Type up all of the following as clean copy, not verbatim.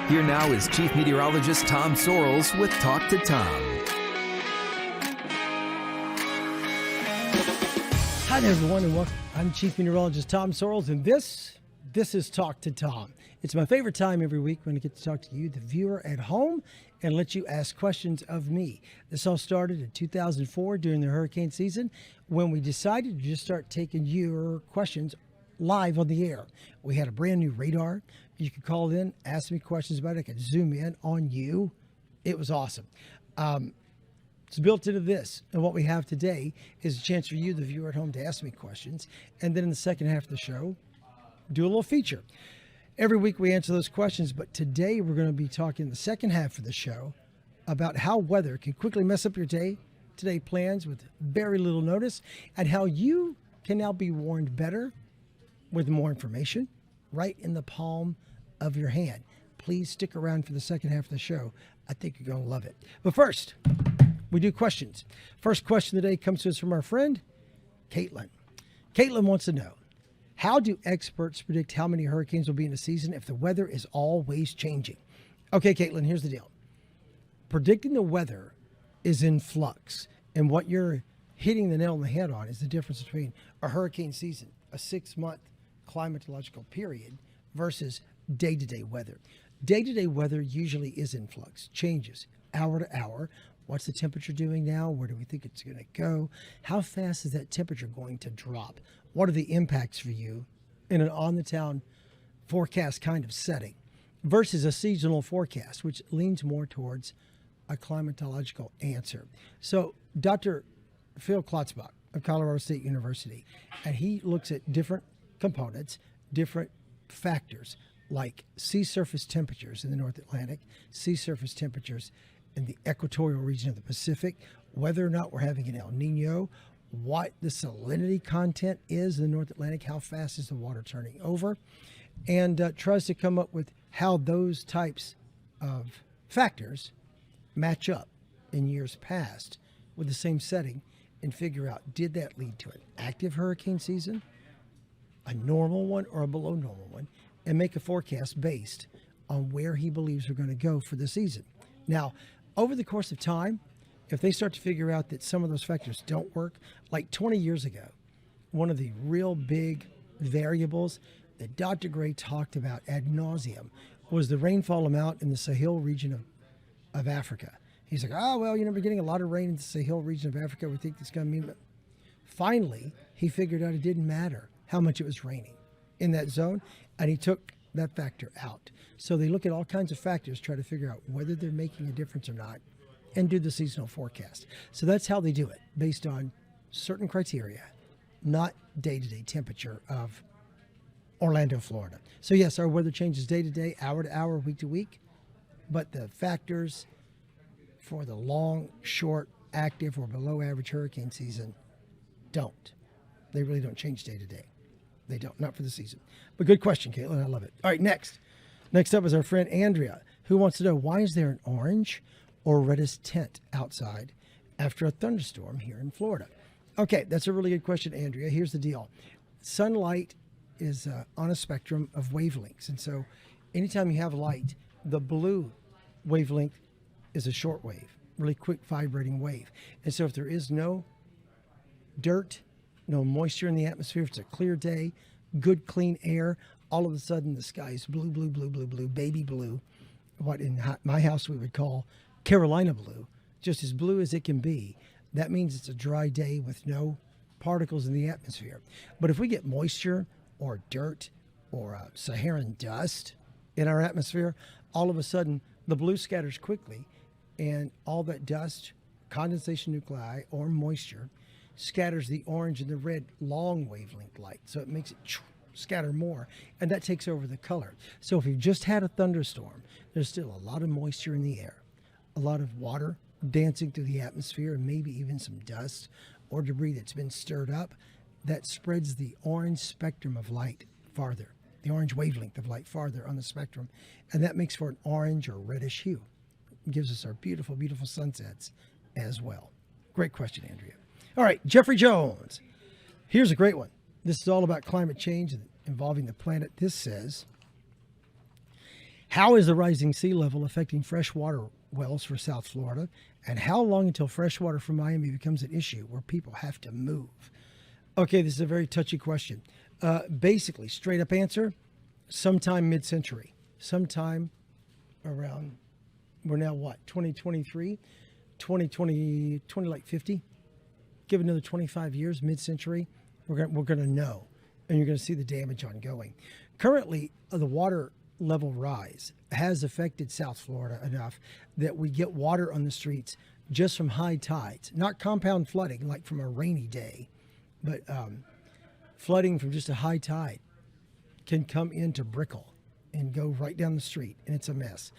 Here now is Chief Meteorologist Tom Sorrells with Talk to Tom. Hi there, everyone, and welcome. I'm Chief Meteorologist Tom Sorrells, and this is Talk to Tom. It's my favorite time every week when I get to talk to you, the viewer at home, and let you ask questions of me. This all started in 2004 during the hurricane season when we decided to just start taking your questions live on the air. We had a brand new radar. You could call in, ask me questions about it. I could zoom in on you. It was awesome. It's built into this. And what we have today is a chance for you, the viewer at home, to ask me questions. And then in the second half of the show, do a little feature. Every week we answer those questions, but today we're going to be talking in the second half of the show about how weather can quickly mess up your day plans with very little notice, and how you can now be warned better with more information right in the palm of your hand. Please stick around for the second half of the show. I think you're going to love it. But first, we do questions. First question today comes to us from our friend, Caitlin. Caitlin wants to know, how do experts predict how many hurricanes will be in a season if the weather is always changing? Okay, Caitlin, here's the deal. Predicting the weather is in flux. And what you're hitting the nail on the head on is the difference between a hurricane season, a 6-month climatological period, versus day-to-day weather. Day-to-day weather usually is in flux, changes hour to hour. What's the temperature doing now? Where do we think it's going to go? How fast is that temperature going to drop? What are the impacts for you in an on-the-town forecast kind of setting versus a seasonal forecast, which leans more towards a climatological answer? So Dr. Phil Klotzbach of Colorado State University, and he looks at different components, different factors like sea surface temperatures in the North Atlantic, sea surface temperatures in the equatorial region of the Pacific, whether or not we're having an El Nino, what the salinity content is in the North Atlantic, how fast is the water turning over, and tries to come up with how those types of factors match up in years past with the same setting, and figure out, did that lead to an active hurricane season, a normal one, or a below normal one, and make a forecast based on where he believes we're going to go for the season. Now, over the course of time, if they start to figure out that some of those factors don't work, like 20 years ago, one of the real big variables that Dr. Gray talked about ad nauseum was the rainfall amount in the Sahel region of Africa. He's like, we're getting a lot of rain in the Sahel region of Africa. We think it's going to mean that. Finally, he figured out it didn't matter how much it was raining in that zone, and he took that factor out. So they look at all kinds of factors, try to figure out whether they're making a difference or not, and do the seasonal forecast. So that's how they do it, based on certain criteria, not day-to-day temperature of Orlando, Florida. So yes, our weather changes day to day, hour to hour, week to week, but the factors for the long, short, active, or below average hurricane season don't. They really don't change day to day. They don't, not for the season. But good question, Caitlin. I love it. All right, next. Next up is our friend Andrea, who wants to know, why is there an orange or reddish tint outside after a thunderstorm here in Florida? Okay, that's a really good question, Andrea. Here's the deal. Sunlight is on a spectrum of wavelengths. And so anytime you have light, the blue wavelength is a short wave, really quick vibrating wave. And so if there is no dirt, no moisture in the atmosphere, if it's a clear day, good clean air, all of a sudden the sky is blue, blue, blue, blue, blue, baby blue, what in my house we would call Carolina blue, just as blue as it can be. That means it's a dry day with no particles in the atmosphere. But if we get moisture or dirt or Saharan dust in our atmosphere, all of a sudden the blue scatters quickly, and all that dust, condensation nuclei, or moisture scatters the orange and the red long wavelength light. So it makes it scatter more, and that takes over the color. So if you've just had a thunderstorm, there's still a lot of moisture in the air, a lot of water dancing through the atmosphere, and maybe even some dust or debris that's been stirred up, that spreads the orange spectrum of light farther, the orange wavelength of light farther on the spectrum, and that makes for an orange or reddish hue. It gives us our beautiful, beautiful sunsets as well. Great question, Andrea. All right, Jeffrey Jones. Here's a great one. This is all about climate change involving the planet. This says, How is the rising sea level affecting freshwater wells for South Florida? And how long until freshwater from Miami becomes an issue where people have to move? Okay, this is a very touchy question. Basically, straight up answer, sometime mid-century. Sometime around, we're now what, 2023? 2020, like 50? Give it another 25 years, mid-century, we're going to know. And you're going to see the damage ongoing. Currently, the water level rise has affected South Florida enough that we get water on the streets just from high tides, not compound flooding like from a rainy day, but flooding from just a high tide can come into Brickell and go right down the street, and it's a mess.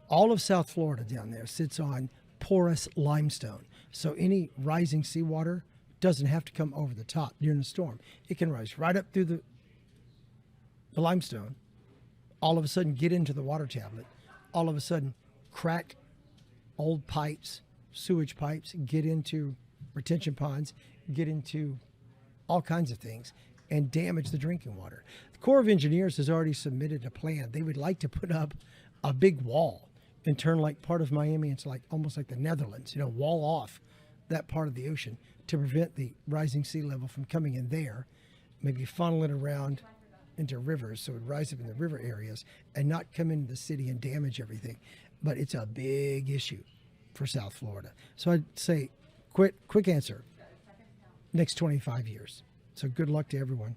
All of South Florida down there sits on porous limestone, so any rising seawater doesn't have to come over the top during the storm. It can rise right up through the limestone, all of a sudden get into the water tablet, all of a sudden crack old pipes, sewage pipes, get into retention ponds, get into all kinds of things, and damage the drinking water. The Corps of Engineers has already submitted a plan. They would like to put up a big wall and turn like part of Miami into like almost like the Netherlands, wall off that part of the ocean to prevent the rising sea level from coming in there, maybe funnel it around into rivers so it would rise up in the river areas and not come into the city and damage everything. But it's a big issue for South Florida. So I'd say quick answer, next 25 years. So good luck to everyone.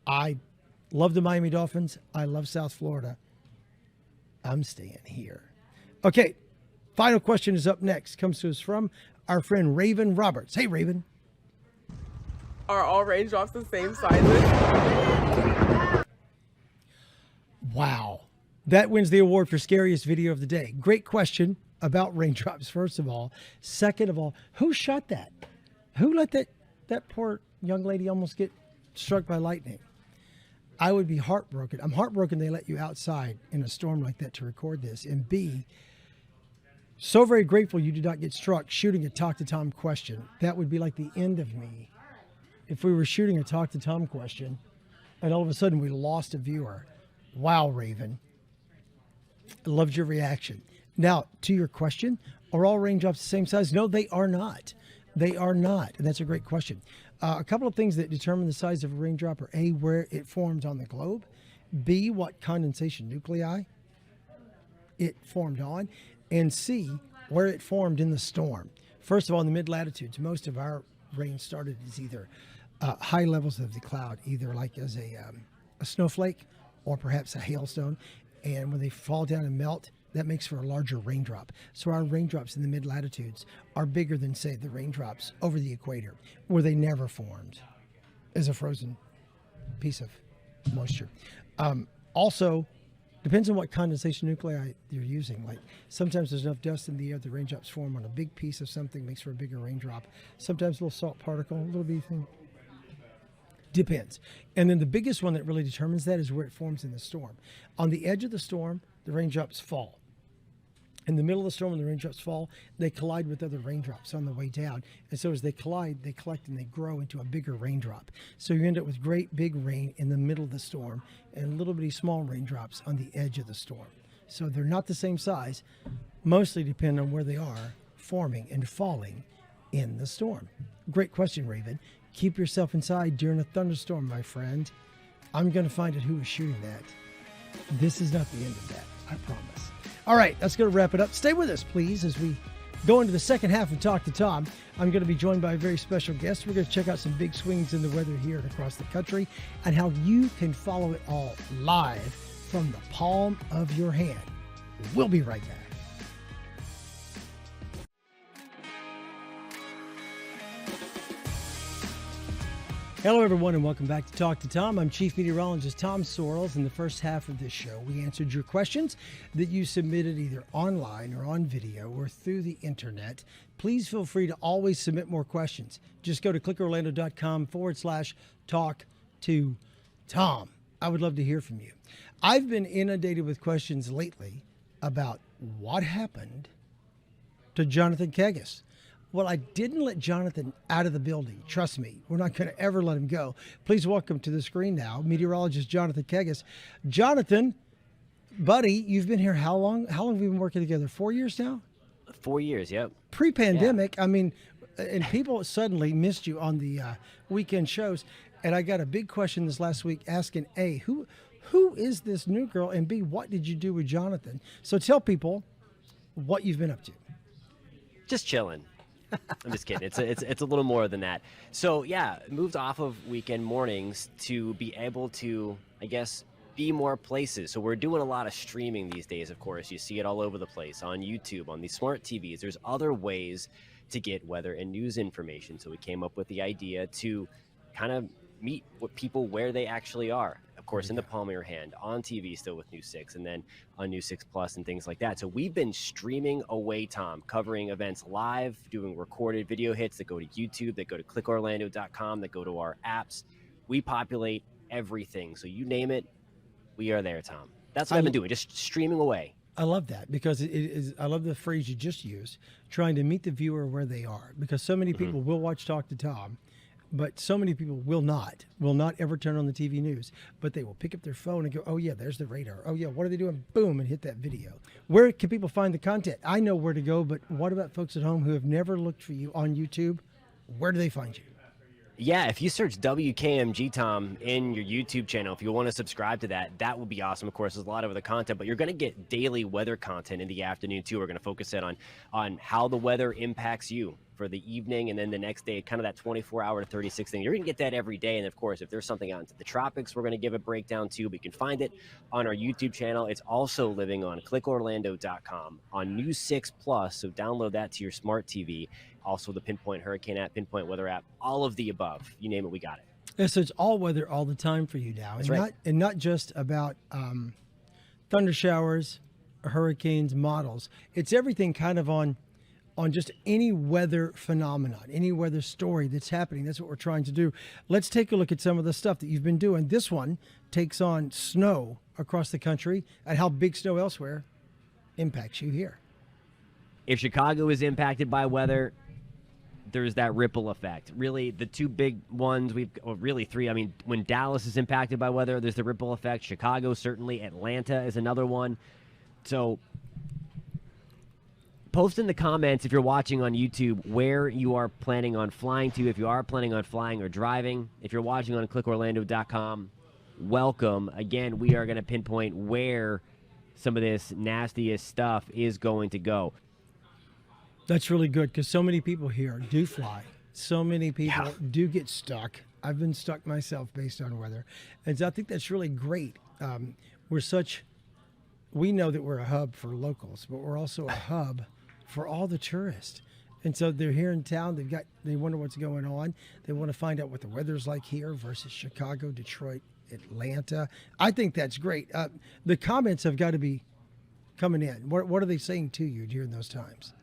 I love the Miami Dolphins. I love South Florida. I'm staying here. Okay, final question is up next. Comes to us from our friend Raven Roberts. Hey, Raven. Are all raindrops the same sizes? Wow. That wins the award for scariest video of the day. Great question about raindrops, first of all. Second of all, who shot that? Who let that poor young lady almost get struck by lightning? I would be heartbroken. I'm heartbroken they let you outside in a storm like that to record this. And B, so very grateful you did not get struck shooting a Talk to Tom question. That would be like the end of me if we were shooting a Talk to Tom question and all of a sudden we lost a viewer. Wow, Raven. I loved your reaction. Now, to your question, are all raindrops the same size? No, they are not. They are not. And that's a great question. A couple of things that determine the size of a raindrop are A, where it forms on the globe, B, what condensation nuclei it formed on, and C, where it formed in the storm. First of all, in the mid-latitudes, most of our rain started as either high levels of the cloud, either like as a snowflake or perhaps a hailstone. And when they fall down and melt, that makes for a larger raindrop. So our raindrops in the mid-latitudes are bigger than, say, the raindrops over the equator, where they never formed as a frozen piece of moisture. Also, depends on what condensation nuclei you're using. Like sometimes there's enough dust in the air, the raindrops form on a big piece of something, makes for a bigger raindrop. Sometimes a little salt particle, a little bitty thing. Depends. And then the biggest one that really determines that is where it forms in the storm. On the edge of the storm, the raindrops fall. In the middle of the storm, when the raindrops fall, they collide with other raindrops on the way down. And so as they collide, they collect and they grow into a bigger raindrop. So you end up with great big rain in the middle of the storm and little bitty small raindrops on the edge of the storm. So they're not the same size, mostly depend on where they are forming and falling in the storm. Great question, Raven. Keep yourself inside during a thunderstorm, my friend. I'm going to find out who was shooting that. This is not the end of that, I promise. All right, that's going to wrap it up. Stay with us, please, as we go into the second half of Talk to Tom. I'm going to be joined by a very special guest. We're going to check out some big swings in the weather here and across the country and how you can follow it all live from the palm of your hand. We'll be right back. Hello, everyone, and welcome back to Talk to Tom. I'm Chief Meteorologist Tom Sorrells. In the first half of this show, we answered your questions that you submitted either online or on video or through the internet. Please feel free to always submit more questions. Just go to clickorlando.com/talk to Tom. I would love to hear from you. I've been inundated with questions lately about what happened to Jonathan Kegas. Well, I didn't let Jonathan out of the building. Trust me, we're not going to ever let him go. Please welcome to the screen now, meteorologist Jonathan Kegas. Jonathan, Buddy, you've been here how long? How long have we been working together? 4 years now? 4 years, yep. Pre-pandemic, I mean, and people suddenly missed you on the weekend shows. And I got a big question this last week asking, A, who is this new girl? And B, what did you do with Jonathan? So tell people what you've been up to. Just chilling. I'm just kidding. It's a little more than that. So yeah, moved off of weekend mornings to be able to, I guess, be more places. So we're doing a lot of streaming these days, of course. You see it all over the place on YouTube, on these smart TVs. There's other ways to get weather and news information. So we came up with the idea to kind of meet with people where they actually are. Of course, in the palm of your hand, on TV still with News 6, and then on News 6 Plus and things like that. So we've been streaming away, Tom, covering events live, doing recorded video hits that go to YouTube, that go to clickorlando.com, that go to our apps. We populate everything. So you name it, we are there, Tom. That's what I've been doing, just streaming away. I love that because it is. I love the phrase you just used, trying to meet the viewer where they are. Because so many people will watch Talk to Tom, but so many people will not ever turn on the TV news. But they will pick up their phone and go, "Oh yeah, there's the radar. Oh yeah, what are they doing?" Boom, and hit that video. Where can people find the content? I know where to go, but what about folks at home who have never looked for you on YouTube? Where do they find you? Yeah, if you search WKMG Tom in your YouTube channel, if you want to subscribe to that, that would be awesome. Of course, there's a lot of other content, but you're going to get daily weather content in the afternoon too. We're going to focus it on how the weather impacts you for the evening, and then the next day, kind of that 24-hour to 36 thing. You're going to get that every day, and of course, if there's something out into the tropics, we're going to give a breakdown too. But you can find it on our YouTube channel. It's also living on clickorlando.com, on News 6 Plus, so download that to your smart TV. Also the Pinpoint Hurricane app, Pinpoint Weather app, all of the above. You name it, we got it. Yeah, so it's all weather all the time for you now. That's right. Not just about thunder showers, hurricanes, models. It's everything kind of on just any weather phenomenon, any weather story that's happening. That's what we're trying to do. Let's take a look at some of the stuff that you've been doing. This one takes on snow across the country and how big snow elsewhere impacts you here. If Chicago is impacted by weather, there's that ripple effect. Really, the two big ones, really three. I mean, when Dallas is impacted by weather, there's the ripple effect. Chicago, certainly. Atlanta is another one. So post in the comments if you're watching on YouTube where you are planning on flying to, if you are planning on flying or driving. If you're watching on clickorlando.com, welcome. Again, we are going to pinpoint where some of this nastiest stuff is going to go. That's really good because so many people here do fly. So many people do get stuck. I've been stuck myself based on weather. And so I think that's really great. We know that we're a hub for locals, but we're also a hub for all the tourists. And so they're here in town. They wonder what's going on. They want to find out what the weather's like here versus Chicago, Detroit, Atlanta. I think that's great. The comments have got to be coming in. What are they saying to you during those times?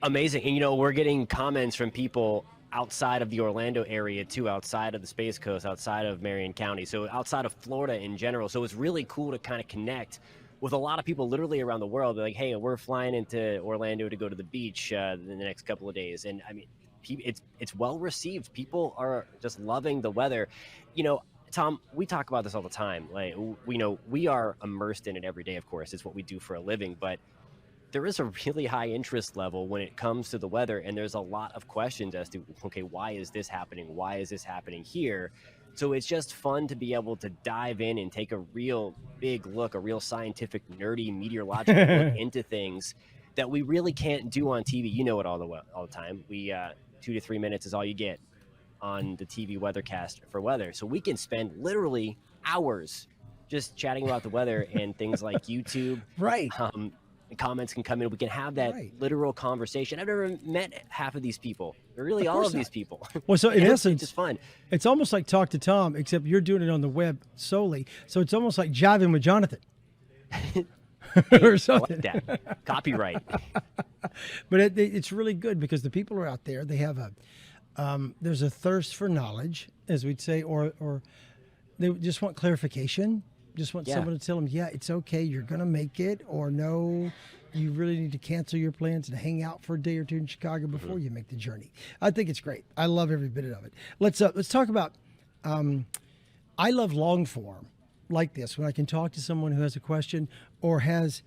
Amazing. And, we're getting comments from people outside of the Orlando area, too, outside of the Space Coast, outside of Marion County, so outside of Florida in general. So it's really cool to kind of connect with a lot of people literally around the world. They're like, hey, we're flying into Orlando to go to the beach in the next couple of days. And, I mean, it's well received. People are just loving the weather. Tom, we talk about this all the time. Like, we are immersed in it every day, of course. It's what we do for a living. But there is a really high interest level when it comes to the weather, and there's a lot of questions as to, okay, why is this happening? Why is this happening here? So it's just fun to be able to dive in and take a real big look, a real scientific, nerdy, meteorological look into things that we really can't do on TV. You know it all the time. 2 to 3 minutes is all you get on the TV weathercast for weather. So we can spend literally hours just chatting about the weather and things like YouTube. Right. Comments can come in. We can have that literal conversation. I've never met half of these people. Or really all of these people. Well, so in essence, it's fun. It's almost like Talk to Tom, except you're doing it on the web solely. So it's almost like jiving with Jonathan. Or something. I like that. Copyright. But it's really good because the people are out there. They have there's a thirst for knowledge, as we'd say, or they just want clarification. Just want someone to tell them, yeah, it's okay, you're going to make it, or no, you really need to cancel your plans and hang out for a day or two in Chicago before you make the journey. I think it's great. I love every bit of it. Let's talk about, I love long form like this, when I can talk to someone who has a question or has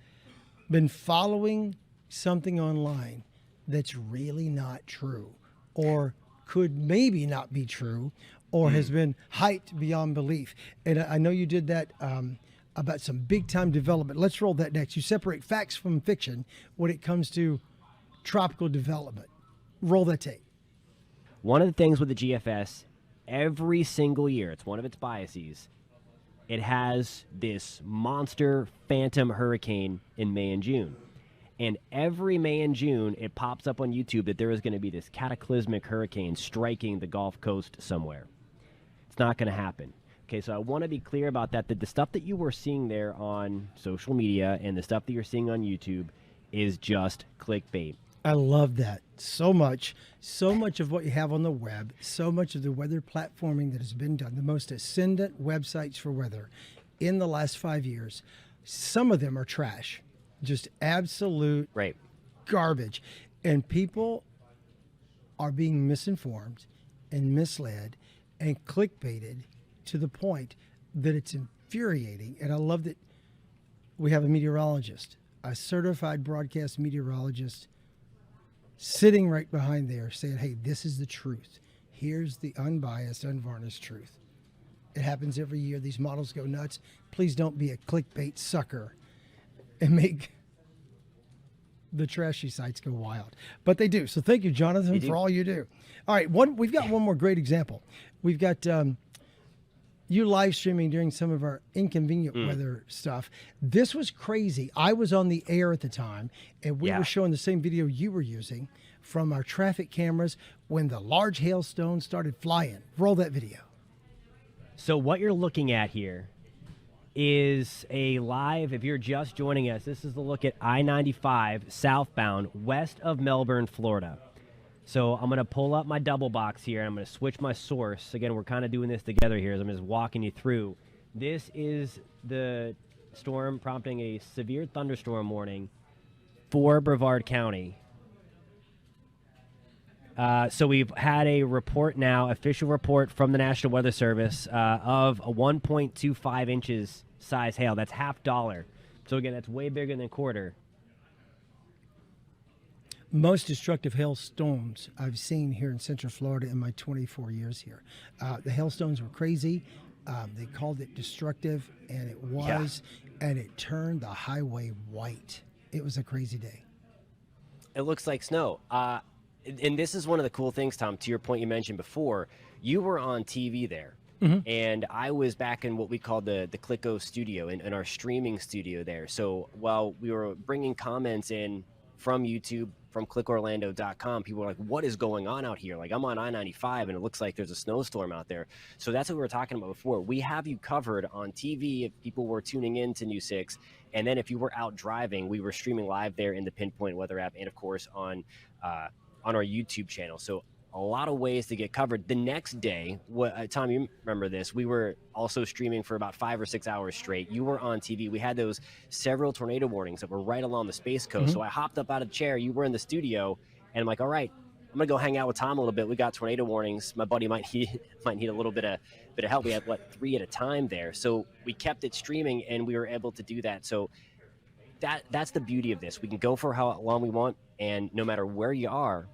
been following something online that's really not true, or could maybe not be true, or has been hyped beyond belief. And I know you did that about some big time development. Let's roll that next. You separate facts from fiction when it comes to tropical development. Roll that tape. One of the things with the GFS, every single year, it's one of its biases, it has this monster phantom hurricane in May and June. And every May and June, it pops up on YouTube that there is going to be this cataclysmic hurricane striking the Gulf Coast somewhere. It's not going to happen. Okay, so I want to be clear about that. The stuff that you were seeing there on social media and the stuff that you're seeing on YouTube is just clickbait. I love that so much. So much of what you have on the web, so much of the weather platforming that has been done, the most ascendant websites for weather in the last 5 years, some of them are trash. Just absolute garbage. And people are being misinformed and misled and clickbaited to the point that it's infuriating. And I love that we have a meteorologist, a certified broadcast meteorologist, sitting right behind there saying, hey, this is the truth. Here's the unbiased, unvarnished truth. It happens every year. These models go nuts. Please don't be a clickbait sucker and make the trashy sites go wild. But they do. So thank you, Jonathan, for all you do. All right, we've got one more great example. We've got you live streaming during some of our inconvenient weather stuff. This was crazy. I was on the air at the time, and we were showing the same video you were using from our traffic cameras when the large hailstones started flying. Roll that video. So what you're looking at here is a live, if you're just joining us, this is the look at I-95 southbound west of Melbourne, Florida. So I'm going to pull up my double box here. I'm going to switch my source. Again, we're kind of doing this together here as I'm just walking you through. This is the storm prompting a severe thunderstorm warning for Brevard County. So we've had a report now, official report from the National Weather Service of a 1.25 inches size hail. That's $50. So again, that's way bigger than quarter. Most destructive hailstorms I've seen here in Central Florida in my 24 years here. The hailstones were crazy. They called it destructive, and it was, and it turned the highway white. It was a crazy day. It looks like snow. And this is one of the cool things, Tom, to your point you mentioned before. You were on TV there, and I was back in what we called the Clicko studio, in our streaming studio there. So while we were bringing comments in from YouTube, from clickorlando.com, people were like, what is going on out here? Like, I'm on I-95 and it looks like there's a snowstorm out there. So that's what we were talking about before. We have you covered on TV if people were tuning in to News 6. And then if you were out driving, we were streaming live there in the Pinpoint Weather app and, of course, on our YouTube channel. So a lot of ways to get covered. The next day, Tom, you remember this, we were also streaming for about 5 or 6 hours straight. You were on TV. We had those several tornado warnings that were right along the Space Coast. So I hopped up out of the chair. You were in the studio, and I'm like, all right, I'm going to go hang out with Tom a little bit. We got tornado warnings. My buddy might need a little bit of help. We had, 3 at a time there. So we kept it streaming, and we were able to do that. So that's the beauty of this. We can go for how long we want, and no matter where you are,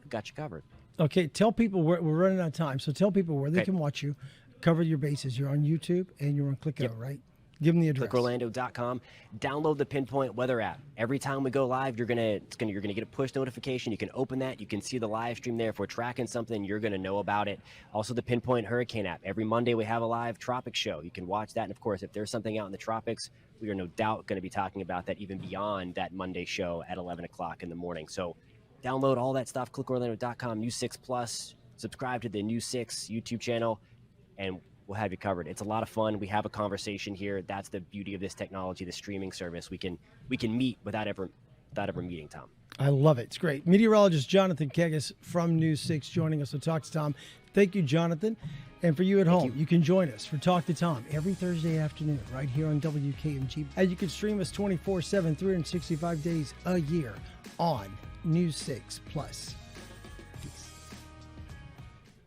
we've got you covered. Okay, tell people we're running out of time, so tell people where they can watch you, cover your bases. You're on YouTube and you're on Clicko, right? Give them the address. Clickorlando.com. Download the Pinpoint Weather app. Every time we go live, you're gonna get a push notification. You can open that. You can see the live stream there. If we're tracking something, you're gonna know about it. Also, the Pinpoint Hurricane app. Every Monday we have a live tropic show. You can watch that. And of course, if there's something out in the tropics, we are no doubt going to be talking about that even beyond that Monday show at 11 o'clock in the morning. So download all that stuff, clickorlando.com, News 6 Plus, subscribe to the News 6 YouTube channel, and we'll have you covered. It's a lot of fun. We have a conversation here. That's the beauty of this technology, the streaming service. We can meet without ever meeting, Tom. I love it. It's great. Meteorologist Jonathan Kegas from News 6 joining us to Talk to Tom. Thank you, Jonathan. And for you at home, you can join us for Talk to Tom every Thursday afternoon right here on WKMG. And you can stream us 24/7, 365 days a year on News 6 Plus.